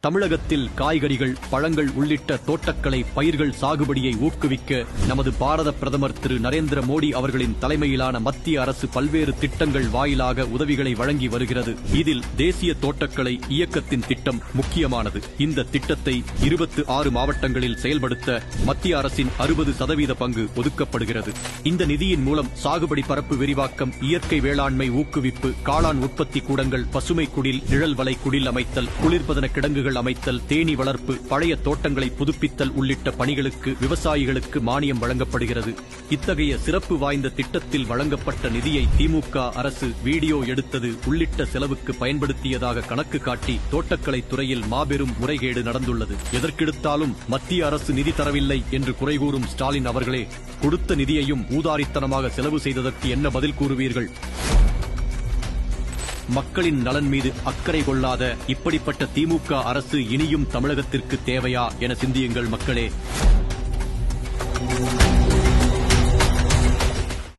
தமிழகத்தில் காய்கறிகள், பழங்கள் உள்ளிட்ட தோட்டக்கலை பயிர்கள் சாகுபடியை ஊக்குவிக்க நமது பாரத பிரதமர் திரு நரேந்திர மோடி அவர்களின் தலைமையிலான மத்திய அரசு பல்வேறு திட்டங்கள் வாயிலாக உதவிகளை வழங்கி வருகிறது. இதில் தேசிய தோட்டக்கலை இயக்கத்தின் திட்டம் முக்கியமானது. இந்த திட்டத்தை 26 மாவட்டங்களில் செயல்படுத்த மத்திய அரசின் 60% பங்கு ஒதுக்கப்படுகிறது. இந்த நிதியின் மூலம் சாகுபடி பரப்பு விரிவாக்கம், இயற்கை வேளாண்மை ஊக்குவிப்பு, காளான் உற்பத்தி கூடங்கள், பசுமை குடில், நிழல் வலை குடில் அமைத்தல், குளிர்பதன கிடங்குகள் அமைத்தல், தேனீ வளர்ப்பு, பழைய தோட்டங்களை புதுப்பித்தல் உள்ளிட்ட பணிகளுக்கு விவசாயிகளுக்கு மானியம் வழங்கப்படுகிறது. இத்தகைய சிறப்பு வாய்ந்த திட்டத்தில் வழங்கப்பட்ட நிதியை திமுக அரசு வீடியோ எடுத்தது உள்ளிட்ட செலவுக்கு பயன்படுத்தியதாக கணக்கு காட்டி தோட்டக்கலை துறையில் மாபெரும் முறைகேடு நடந்துள்ளது. எதற்கெடுத்தாலும் மத்திய அரசு நிதி தரவில்லை என்று குறைகூறும் ஸ்டாலின் அவர்களே, கொடுத்த நிதியையும் ஊதாரித்தனமாக செலவு செய்ததற்கு என்ன பதில் கூறுவீர்கள்? மக்களின் நலன் மீது அக்கறை கொள்ளாத இப்படிப்பட்ட திமுக அரசு இனியும் தமிழகத்திற்கு தேவையா என சிந்தியுங்கள் மக்களே.